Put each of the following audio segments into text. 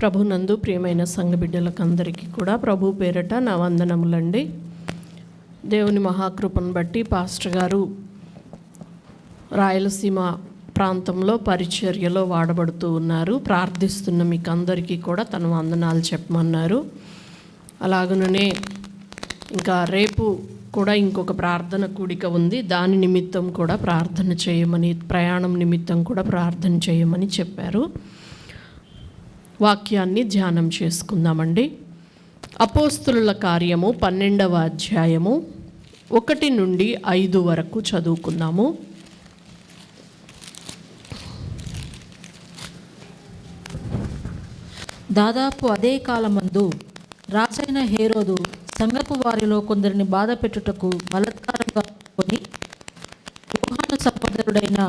ప్రభునందు ప్రియమైన సంఘ బిడ్డలకందరికీ కూడా ప్రభు పేరట నా వందనములండి. దేవుని మహాకృపను బట్టి పాస్టర్ గారు రాయలసీమ ప్రాంతంలో పరిచర్యలో వాడబడుతూ ఉన్నారు. ప్రార్థిస్తున్న మీకు అందరికీ కూడా తన వందనాలు చెప్పమన్నారు. అలాగనే ఇంకా రేపు కూడా ఇంకొక ప్రార్థన కూడిక ఉంది. దాని నిమిత్తం కూడా ప్రార్థన చేయమని, ప్రయాణం నిమిత్తం కూడా ప్రార్థన చేయమని చెప్పారు. వాక్యాన్ని ధ్యానం చేసుకుందామండి. అపోస్తులుల కార్యము 12వ అధ్యాయము 1 నుండి 5 వరకు చదువుకుందాము. దాదాపు అదే కాలమందు రాజైన హేరోదు సంఘపు వారిలో కొందరిని బాధ పెట్టుటకు బలత్కారంగా కొని యోహాను సహోదరుడైన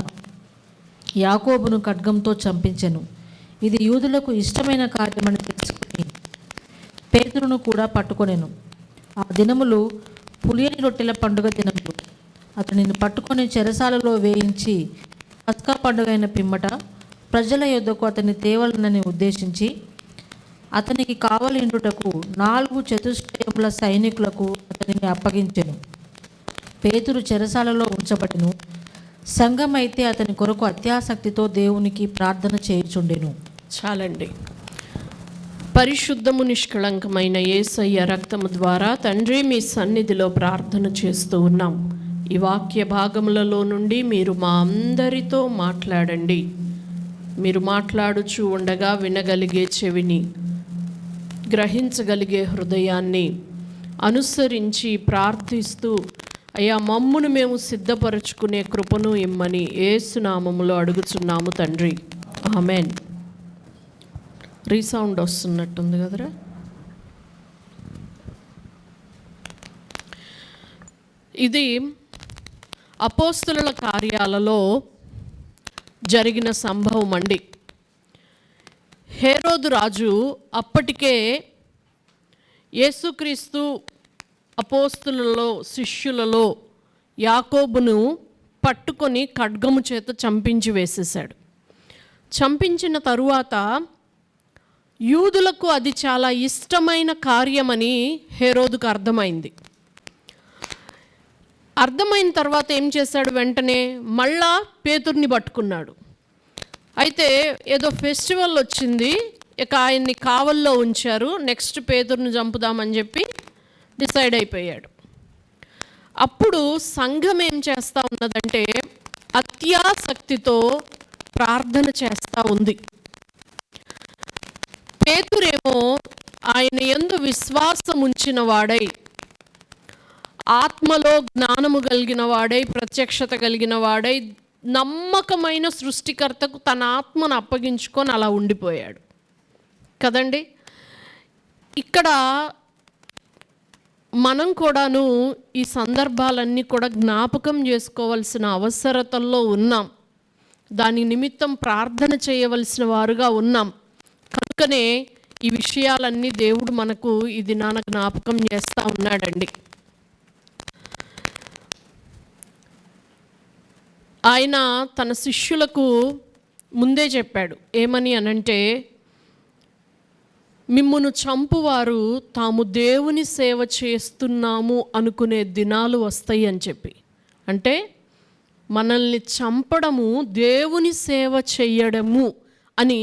యాకోబును ఖడ్గంతో చంపించెను. ఇది యూదులకు ఇష్టమైన కార్యమని తెలుసుకుని పేతురును కూడా పట్టుకొనెను. ఆ దినములు పులియని రొట్టెల పండుగ దినములు. అతనిని పట్టుకొని చెరసాలలో వేయించి పస్కా పండుగైన పిమ్మట ప్రజల యొద్దకు అతన్ని తేవలనని ఉద్దేశించి అతనికి కావలిండుటకు 4 చతుష్టయముల సైనికులకు అతనిని అప్పగించెను. పేతురు చెరసాలలో ఉంచబడెను. సంఘమైతే అతని కొరకు అత్యాసక్తితో దేవునికి ప్రార్థన చేయుచుండెను. చాలండి. పరిశుద్ధము నిష్కళంకమైన యేసయ్య రక్తము ద్వారా తండ్రి మీ సన్నిధిలో ప్రార్థన చేస్తూ ఉన్నాం. ఈ వాక్య భాగములలో నుండి మీరు మా అందరితో మాట్లాడండి. మీరు మాట్లాడుచూ ఉండగా వినగలిగే చెవిని, గ్రహించగలిగే హృదయాన్ని అనుసరించి ప్రార్థిస్తూ అయ్యా మమ్మును మేము సిద్ధపరచుకునే కృపను ఇమ్మని యేసునామములో అడుగుచున్నాము తండ్రి, ఆమెన్. రీసౌండ్ వస్తున్నట్టుంది కదరా. ఇది అపోస్తులుల కార్యాలలో జరిగిన సంభవం అండి. హేరోదు రాజు అప్పటికే యేసుక్రీస్తు అపోస్తులలో శిష్యులలో యాకోబును పట్టుకొని ఖడ్గము చేత చంపించి వేసేశాడు. చంపించిన తరువాత యూదులకు అది చాలా ఇష్టమైన కార్యమని హేరోదుకు అర్థమైంది. అర్థమైన తర్వాత ఏం చేశాడు? వెంటనే మళ్ళా పేతుర్ని పట్టుకున్నాడు. అయితే ఏదో ఫెస్టివల్ వచ్చింది, ఇక ఆయన్ని కావల్లో ఉంచారు. నెక్స్ట్ పేతుర్ని చంపుదామని చెప్పి డిసైడ్ అయిపోయాడు. అప్పుడు సంఘం ఏం చేస్తూ ఉన్నదంటే అత్యాసక్తితో ప్రార్థన చేస్తూ ఉంది. పేతురేమో ఆయన యందు విశ్వాసం ఉంచిన వాడై, ఆత్మలో జ్ఞానము కలిగిన వాడై, ప్రత్యక్షత కలిగిన వాడై, నమ్మకమైన సృష్టికర్తకు తన ఆత్మను అప్పగించుకొని అలా ఉండిపోయాడు కదండి. ఇక్కడ మనం కూడాను ఈ సందర్భాలన్నీ కూడా జ్ఞాపకం చేసుకోవాల్సిన అవసరతల్లో ఉన్నాం. దాని నిమిత్తం ప్రార్థన చేయవలసిన వారుగా ఉన్నాం. కనుకనే ఈ విషయాలన్నీ దేవుడు మనకు ఈ దినాన జ్ఞాపకం చేస్తూ ఉన్నాడండి. ఆయన తన శిష్యులకు ముందే చెప్పాడు. ఏమని అనంటే, మిమ్మును చంపువారు తాము దేవుని సేవ చేస్తున్నాము అనుకునే దినాలు వస్తాయి అని చెప్పి. అంటే మనల్ని చంపడము దేవుని సేవ చెయ్యడము అని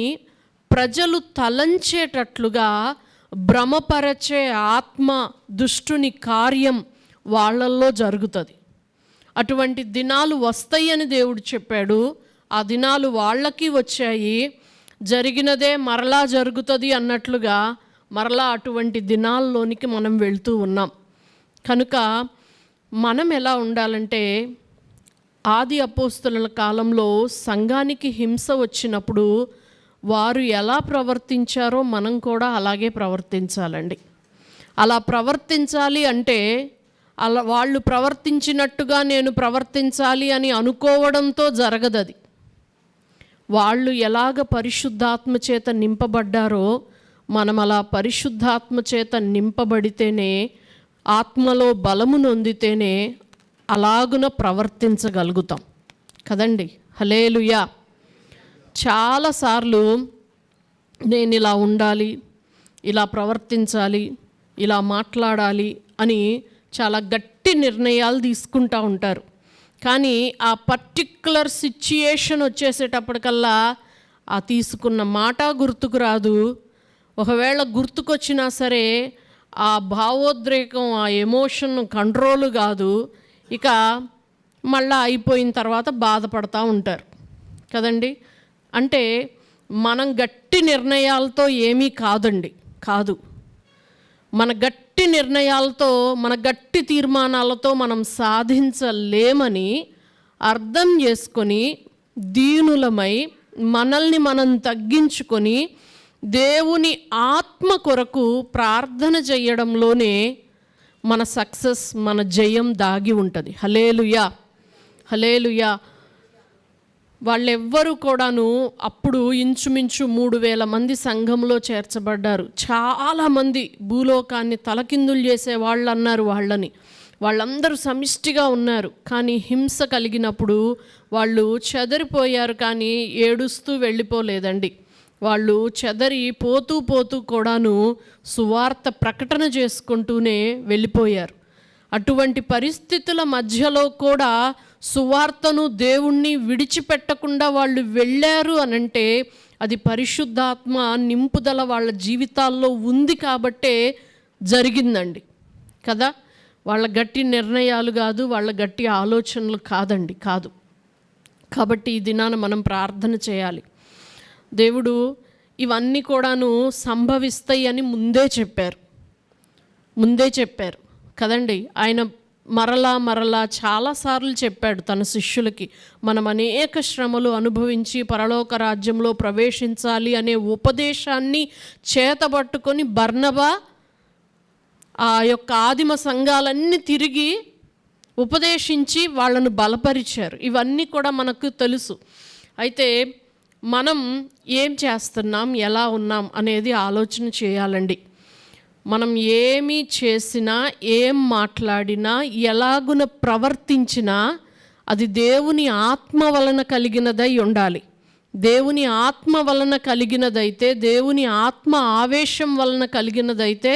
ప్రజలు తలంచేటట్లుగా భ్రమపరచే ఆత్మ దుష్టుని కార్యం వాళ్ళల్లో జరుగుతుంది. అటువంటి దినాలు వస్తాయి అని దేవుడు చెప్పాడు. ఆ దినాలు వాళ్ళకి వచ్చాయి. జరిగినదే మరలా జరుగుతుంది అన్నట్లుగా మరలా అటువంటి దినాల్లోనికి మనం వెళ్తూ ఉన్నాం. కనుక మనం ఎలా ఉండాలంటే, ఆది అపోస్తుల కాలంలో సంఘానికి హింస వచ్చినప్పుడు వారు ఎలా ప్రవర్తించారో మనం కూడా అలాగే ప్రవర్తించాలండి. అలా ప్రవర్తించాలి అంటే అలా వాళ్ళు ప్రవర్తించినట్టుగా నేను ప్రవర్తించాలి అని అనుకోవడంతో జరగదది. వాళ్ళు ఎలాగ పరిశుద్ధాత్మ చేత నింపబడ్డారో మనం అలా పరిశుద్ధాత్మ చేత నింపబడితేనే, ఆత్మలో బలము నొందితేనే అలాగున ప్రవర్తించగలుగుతాం కదండి. హల్లెలూయా. చాలాసార్లు నేను ఇలా ఉండాలి, ఇలా ప్రవర్తించాలి, ఇలా మాట్లాడాలి అని చాలా గట్టి నిర్ణయాలు తీసుకుంటూ ఉంటారు. కానీ ఆ పర్టిక్యులర్ సిచ్యుయేషన్ వచ్చేసేటప్పటికల్లా ఆ తీసుకున్న మాట గుర్తుకు రాదు. ఒకవేళ గుర్తుకొచ్చినా సరే ఆ భావోద్రేకం, ఆ ఎమోషన్ కంట్రోల్ కాదు. ఇక మళ్ళీ అయిపోయిన తర్వాత బాధపడతా ఉంటారు కదండి. అంటే మనం గట్టి నిర్ణయాలతో ఏమీ కాదు. మన గట్టి నిర్ణయాలతో, మన గట్టి తీర్మానాలతో మనం సాధించలేమని అర్థం చేసుకొని దీనులమై మనల్ని మనం తగ్గించుకొని దేవుని ఆత్మ కొరకు ప్రార్థన చేయడంలోనే మన సక్సెస్, మన జయం దాగి ఉంటుంది. హల్లెలూయా, హల్లెలూయా. వాళ్ళెవ్వరూ కూడాను అప్పుడు ఇంచుమించు 3000 మంది సంఘంలో చేర్చబడ్డారు. చాలామంది భూలోకాన్ని తలకిందులు చేసే వాళ్ళు అన్నారు వాళ్ళందరూ సమిష్టిగా ఉన్నారు. కానీ హింస కలిగినప్పుడు వాళ్ళు చెదరిపోయారు, కానీ ఏడుస్తూ వెళ్ళిపోలేదండి. వాళ్ళు చెదరి పోతూ కూడాను సువార్త ప్రకటన చేసుకుంటూనే వెళ్ళిపోయారు. అటువంటి పరిస్థితుల మధ్యలో కూడా సువార్తను, దేవుణ్ణి విడిచిపెట్టకుండా వాళ్ళు వెళ్ళారు అనంటే అది పరిశుద్ధాత్మ నింపుదల వాళ్ళ జీవితాల్లో ఉంది కాబట్టే జరిగిందండి కదా. వాళ్ళ గట్టి నిర్ణయాలు కాదు, వాళ్ళ గట్టి ఆలోచనలు కాదు. కాబట్టి ఈ దినాన మనం ప్రార్థన చేయాలి. దేవుడు ఇవన్నీ కూడాను సంభవిస్తాయి అని ముందే చెప్పారు కదండి. ఆయన మరలా చాలాసార్లు చెప్పాడు తన శిష్యులకి, మనం అనేక శ్రమలు అనుభవించి పరలోక రాజ్యంలో ప్రవేశించాలి అనే ఉపదేశాన్ని చేతబట్టుకొని బర్నబా ఆ యొక్క ఆదిమ సంఘాలన్నీ తిరిగి ఉపదేశించి వాళ్ళను బలపరిచారు. ఇవన్నీ కూడా మనకు తెలుసు. అయితే మనం ఏం చేస్తున్నాం, ఎలా ఉన్నాం అనేది ఆలోచన చేయాలండి. మనం ఏమి చేసినా, ఏం మాట్లాడినా, ఎలాగున ప్రవర్తించినా అది దేవుని ఆత్మ వలన కలిగినదై ఉండాలి. దేవుని ఆత్మ వలన కలిగినదైతే, దేవుని ఆత్మ ఆవేశం వలన కలిగినదైతే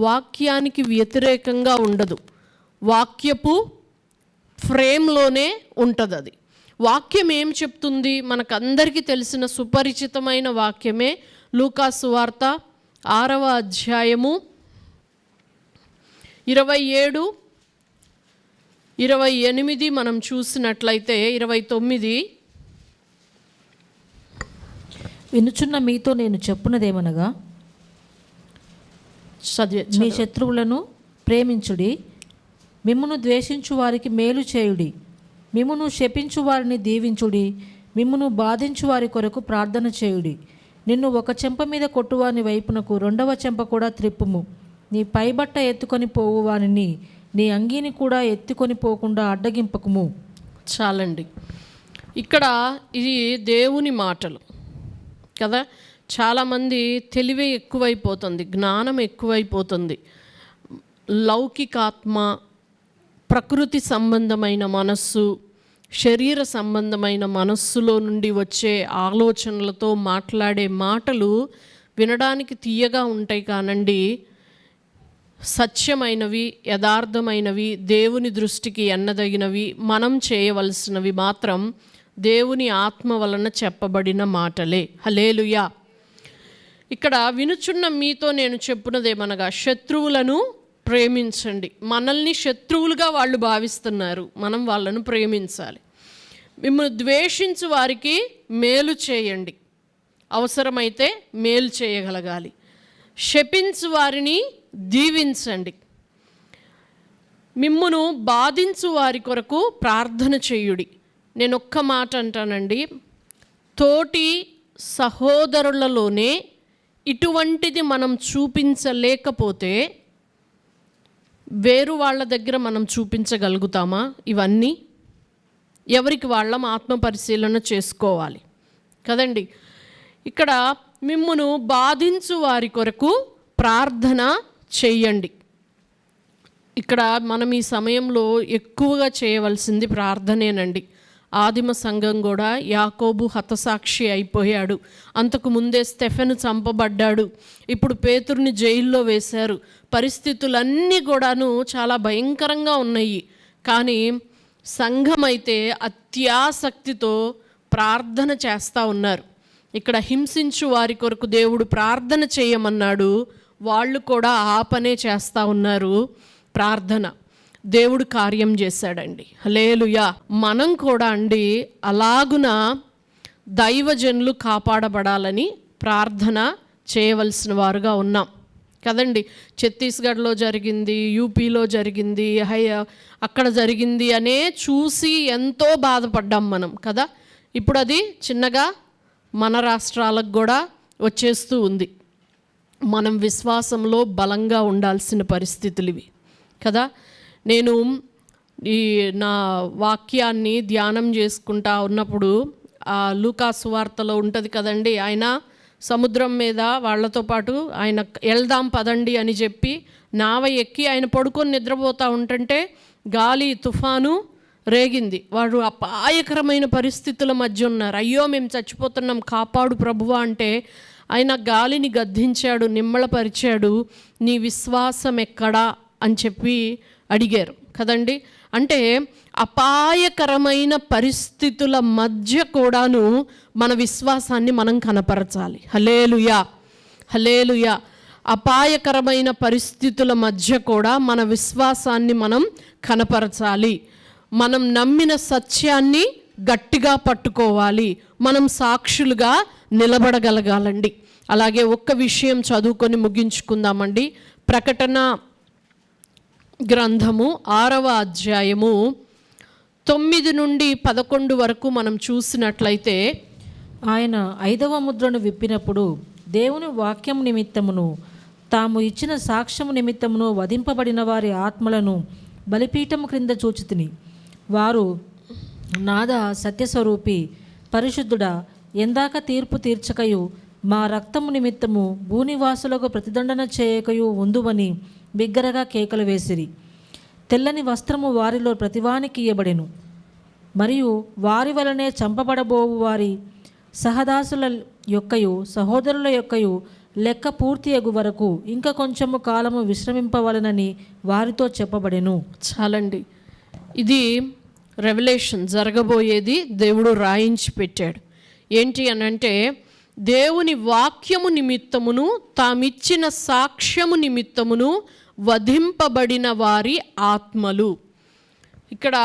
వాక్యానికి వ్యతిరేకంగా ఉండదు. వాక్యపు ఫ్రేమ్లోనే ఉంటుంది అది. వాక్యం ఏం చెప్తుంది? మనకందరికీ తెలిసిన సుపరిచితమైన వాక్యమే లూకా సువార్త 6వ అధ్యాయము 27, 28 మనం చూసినట్లయితే 29. వినుచున్న మీతో నేను చెప్పున్నదేమనగా, మీ శత్రువులను ప్రేమించుడి, మిమ్మును ద్వేషించు వారికి మేలు చేయుడి, మిమ్మును శపించు వారిని దీవించుడి, మిమ్మును బాధించు వారి కొరకు ప్రార్థన చేయుడి. నిన్ను ఒక చెంప మీద కొట్టువాని వైపునకు 2వ చెంప కూడా త్రిప్పుము. నీ పైబట్ట ఎత్తుకొని పోవువానిని నీ అంగీని కూడా ఎత్తుకొని పోకుండా అడ్డగింపకుము. చాలండి. ఇక్కడ ఇది దేవుని మాటలు కదా. చాలామంది తెలివే ఎక్కువైపోతుంది, జ్ఞానం ఎక్కువైపోతుంది. లౌకికాత్మ, ప్రకృతి సంబంధమైన మనస్సు, శరీర సంబంధమైన మనస్సులో నుండి వచ్చే ఆలోచనలతో మాట్లాడే మాటలు వినడానికి తీయగా ఉంటాయి కానండి, సత్యమైనవి, యథార్థమైనవి, దేవుని దృష్టికి ఎన్నదగినవి, మనం చేయవలసినవి మాత్రం దేవుని ఆత్మ వలన చెప్పబడిన మాటలే. హల్లెలూయా. ఇక్కడ వినుచున్న మీతో నేను చెప్పున్నదేమనగా, శత్రువులను ప్రేమించండి. మనల్ని శత్రువులుగా వాళ్ళు భావిస్తున్నారు, మనం వాళ్ళను ప్రేమించాలి. మిమ్మల్ని ద్వేషించు వారికి మేలు చేయండి, అవసరమైతే మేలు చేయగలగాలి. శపించు వారిని దీవించండి, మిమ్మును బాధించు వారి కొరకు ప్రార్థన చేయుడి. నేను ఒక్క మాట అంటానండి, తోటి సహోదరులలోనే ఇటువంటిది మనం చూపించలేకపోతే వేరు వాళ్ళ దగ్గర మనం చూపించగలుగుతామా? ఇవన్నీ ఎవరికి వాళ్ళం ఆత్మ పరిశీలన చేసుకోవాలి కదండి. ఇక్కడ మిమ్మును బాధించు వారి కొరకు ప్రార్థన చెయ్యండి. ఇక్కడ మనం ఈ సమయంలో ఎక్కువగా చేయవలసింది ప్రార్థనేనండి. ఆదిమ సంఘం కూడా యాకోబు హతసాక్షి అయిపోయాడు. అంతకు ముందే స్టెఫెను చంపబడ్డాడు. ఇప్పుడు పేతురుని జైల్లో వేశారు. పరిస్థితులన్నీ కూడాను చాలా భయంకరంగా ఉన్నాయి. కానీ సంఘం అయితే అత్యాసక్తితో ప్రార్థన చేస్తూ ఉన్నారు. ఇక్కడ హింసించు వారి కొరకు దేవుడు ప్రార్థన చేయమన్నాడు. వాళ్ళు కూడా ఆ పనే చేస్తూ ఉన్నారు. ప్రార్థన దేవుడు కార్యం చేశాడండి. హల్లెలూయా. మనం కూడా అండి అలాగున దైవజనులు కాపాడబడాలని ప్రార్థన చేయవలసిన వారుగా ఉన్నాం కదండి. ఛత్తీస్గఢ్లో జరిగింది, యూపీలో జరిగింది, అక్కడ జరిగింది అనే చూసి ఎంతో బాధపడ్డాం మనం కదా. ఇప్పుడు అది చిన్నగా మన రాష్ట్రాలకు కూడా వచ్చేస్తూ ఉంది. మనం విశ్వాసంలో బలంగా ఉండాల్సిన పరిస్థితులు ఇవి కదా. నేను ఈ నా వాక్యాన్ని ధ్యానం చేసుకుంటా ఉన్నప్పుడు లూకా సువార్తలో ఉంటుంది కదండి, ఆయన సముద్రం మీద వాళ్ళతో పాటు ఆయన వెళ్దాం పదండి అని చెప్పి నావ ఎక్కి ఆయన పడుకొని నిద్రపోతూ ఉంటుంటే గాలి తుఫాను రేగింది. వాడు అపాయకరమైన పరిస్థితుల మధ్య ఉన్నారు. అయ్యో మేము చచ్చిపోతున్నాం, కాపాడు ప్రభువా అంటే ఆయన గాలిని గద్దించాడు, నిమ్మళపరిచాడు. నీ విశ్వాసం ఎక్కడా అని చెప్పి అడిగారు కదండి. అంటే అపాయకరమైన పరిస్థితుల మధ్య కూడాను మన విశ్వాసాన్ని మనం కనపరచాలి. హల్లెలూయా, హల్లెలూయా. అపాయకరమైన పరిస్థితుల మధ్య కూడా మన విశ్వాసాన్ని మనం కనపరచాలి. మనం నమ్మిన సత్యాన్ని గట్టిగా పట్టుకోవాలి. మనం సాక్షులుగా నిలబడగలగాలండి. అలాగే ఒక్క విషయం చదువుకొని ముగించుకుందామండి. ప్రకటన గ్రంథము 6వ అధ్యాయము 9 నుండి 11 వరకు మనం చూసినట్లయితే, ఆయన 5వ ముద్రను విప్పినప్పుడు దేవుని వాక్యం నిమిత్తమును తాము ఇచ్చిన సాక్ష్యము నిమిత్తమును వధింపబడిన వారి ఆత్మలను బలిపీఠము క్రింద చూచితిని. వారు నాద సత్యస్వరూపి పరిశుద్ధుడా, ఎందాక తీర్పు తీర్చకయు మా రక్తము నిమిత్తము భూనివాసులకు ప్రతిదండన చేయకయు ఉందువని బిగ్గరగా కేకలు వేసిరి. తెల్లని వస్త్రము వారిలో ప్రతివానికి ఇయ్యబడెను. మరియు వారి వలనే చంపబడబోవు వారి సహదాసుల యొక్కయు సహోదరుల యొక్కయు లెక్క పూర్తి అగు వరకు ఇంకా కొంచెము కాలము విశ్రమింపవలనని వారితో చెప్పబడెను. చాలండి. ఇది రెవల్యూషన్, జరగబోయేది దేవుడు రాయించి పెట్టాడు. ఏంటి అనంటే, దేవుని వాక్యము నిమిత్తమును తామిచ్చిన సాక్ష్యము నిమిత్తమును వధింపబడిన వారి ఆత్మలు. ఇక్కడ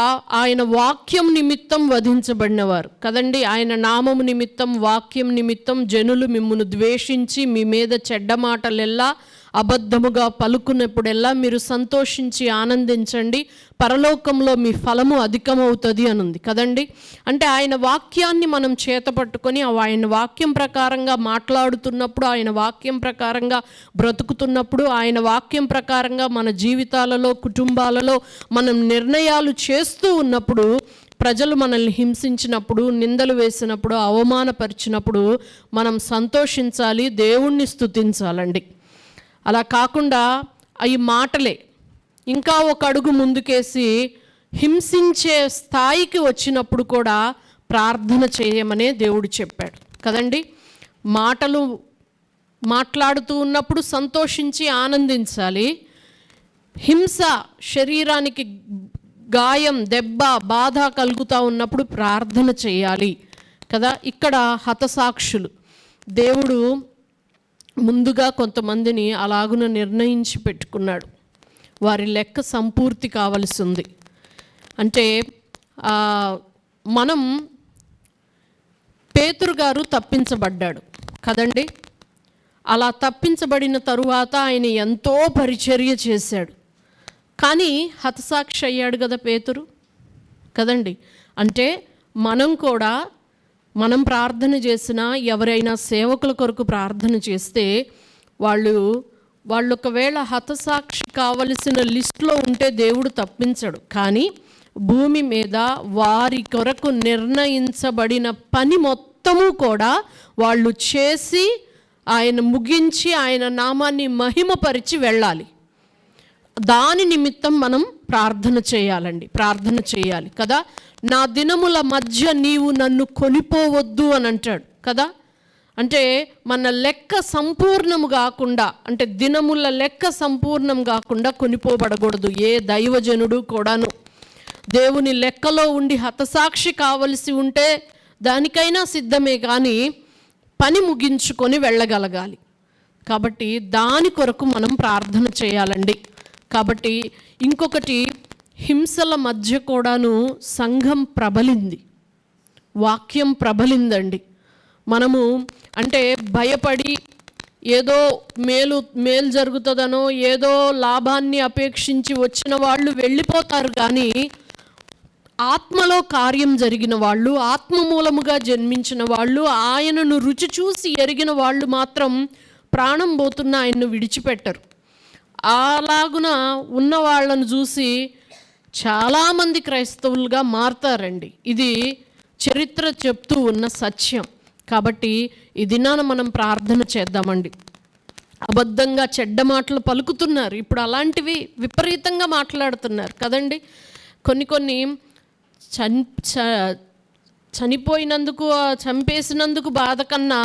ఆయన వాక్యం నిమిత్తం వధించబడినవారు కదండి. ఆయన నామము నిమిత్తం, వాక్యం నిమిత్తం జనులు మిమ్మును ద్వేషించి మీ మీద చెడ్డ మాటలెల్లా అబద్ధముగా పలుకున్నప్పుడెల్లా మీరు సంతోషించి ఆనందించండి, పరలోకంలో మీ ఫలము అధికమవుతుంది అని ఉంది కదండి. అంటే ఆయన వాక్యాన్ని మనం చేతపట్టుకొని ఆయన వాక్యం ప్రకారంగా మాట్లాడుతున్నప్పుడు, ఆయన వాక్యం ప్రకారంగా బ్రతుకుతున్నప్పుడు, ఆయన వాక్యం ప్రకారంగా మన జీవితాలలో, కుటుంబాలలో మనం నిర్ణయాలు చేస్తూ ఉన్నప్పుడు, ప్రజలు మనల్ని హింసించినప్పుడు, నిందలు వేసినప్పుడు, అవమానపరిచినప్పుడు మనం సంతోషించాలి, దేవుణ్ణి స్తుతించాలండి. అలా కాకుండా అవి మాటలే ఇంకా ఒక అడుగు ముందుకేసి హింసించే స్థాయికి వచ్చినప్పుడు కూడా ప్రార్థన చేయమనే దేవుడు చెప్పాడు కదండి. మాటలు మాట్లాడుతూ ఉన్నప్పుడు సంతోషించి ఆనందించాలి. హింస, శరీరానికి గాయం, దెబ్బ, బాధ కలుగుతూ ఉన్నప్పుడు ప్రార్థన చేయాలి కదా. ఇక్కడ హతసాక్షులు దేవుడు ముందుగా కొంతమందిని అలాగున నిర్ణయించి పెట్టుకున్నాడు. వారి లెక్క సంపూర్తి కావలసి ఉంది. అంటే మనం పేతురు గారు తప్పించబడ్డాడు కదండి. అలా తప్పించబడిన తరువాత ఆయన ఎంతో పరిచర్య చేశాడు. కానీ హతసాక్షి అయ్యాడు కదా పేతురు కదండి. అంటే మనం కూడా మనం ప్రార్థన చేసినా, ఎవరైనా సేవకుల కొరకు ప్రార్థన చేస్తే వాళ్ళు ఒకవేళ హతసాక్షి కావలసిన లిస్టులో ఉంటే దేవుడు తప్పించడు. కానీ భూమి మీద వారి కొరకు నిర్ణయించబడిన పని మొత్తము కూడా వాళ్ళు చేసి ఆయన ముగించి ఆయన నామాన్ని మహిమపరిచి వెళ్ళాలి. దాని నిమిత్తం మనం ప్రార్థన చేయాలండి, ప్రార్థన చేయాలి కదా. నా దినముల మధ్య నీవు నన్ను కొనిపోవద్దు అని అంటాడు కదా. అంటే మన లెక్క సంపూర్ణము కాకుండా, అంటే దినముల లెక్క సంపూర్ణం కాకుండా కొనిపోబడకూడదు. ఏ దైవజనుడు కూడాను దేవుని లెక్కలో ఉండి హతసాక్షి కావలసి ఉంటే దానికైనా సిద్ధమే, కానీ పని ముగించుకొని వెళ్ళగలగాలి. కాబట్టి దాని కొరకు మనం ప్రార్థన చేయాలండి. కాబట్టి ఇంకొకటి, హింసల మధ్య కూడాను సంఘం ప్రబలింది, వాక్యం ప్రబలిందండి. మనము అంటే భయపడి ఏదో మేలు జరుగుతుందనో ఏదో లాభాన్ని అపేక్షించి వచ్చిన వాళ్ళు వెళ్ళిపోతారు, కానీ ఆత్మలో కార్యం జరిగిన వాళ్ళు, ఆత్మ మూలముగా జన్మించిన వాళ్ళు, ఆయనను రుచి చూసి ఎరిగిన వాళ్ళు మాత్రం ప్రాణం పోతున్న ఆయన్ను విడిచిపెట్టరు. అలాగున ఉన్న వాళ్ళను చూసి చాలామంది క్రైస్తవులుగా మారతారండి. ఇది చరిత్ర చెప్తూ ఉన్న సత్యం. కాబట్టి ఈ దినాన మనం ప్రార్థన చేద్దామండి. అబద్ధంగా చెడ్డ మాటలు పలుకుతున్నారు, ఇప్పుడు అలాంటివి విపరీతంగా మాట్లాడుతున్నారు కదండి. కొన్ని చనిపోయినందుకు, చంపేసినందుకు బాధ కన్నా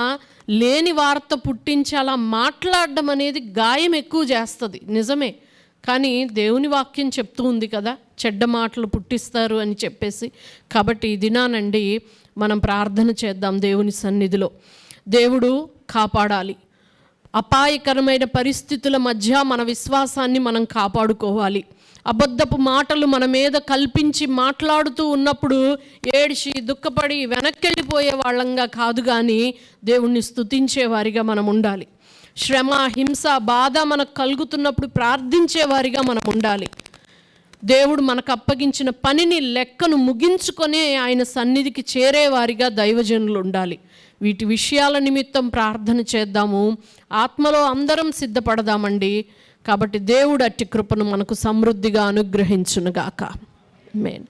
లేని వార్త పుట్టించి అలా మాట్లాడడం అనేది గాయం ఎక్కువ చేస్తుంది, నిజమే. కానీ దేవుని వాక్యం చెప్తూ ఉంది కదా, చెడ్డ మాటలు పుట్టిస్తారు అని చెప్పేసి. కాబట్టి ఈ దినానండి మనం ప్రార్థన చేద్దాం దేవుని సన్నిధిలో. దేవుడు కాపాడాలి. అపాయకరమైన పరిస్థితుల మధ్య మన విశ్వాసాన్ని మనం కాపాడుకోవాలి. అబద్ధపు మాటలు మన మీద కల్పించి మాట్లాడుతూ ఉన్నప్పుడు ఏడిచి దుఃఖపడి వెనక్కెళ్ళిపోయే వాళ్ళంగా కాదు, కానీ దేవుణ్ణి స్తుతించే వారిగా మనం ఉండాలి. శ్రమ, హింస, బాధ మనకు కలుగుతున్నప్పుడు ప్రార్థించే వారిగా మనం ఉండాలి. దేవుడు మనకు అప్పగించిన పనిని లెక్కను ముగించుకొనే ఆయన సన్నిధికి చేరేవారిగా దైవజనులు ఉండాలి. వీటి విషయాల నిమిత్తం ప్రార్థన చేద్దాము. ఆత్మలో అందరం సిద్ధపడదామండి. కాబట్టి దేవుడు అట్టి కృపను మనకు సమృద్ధిగా అనుగ్రహించునుగాక. ఆమేన్.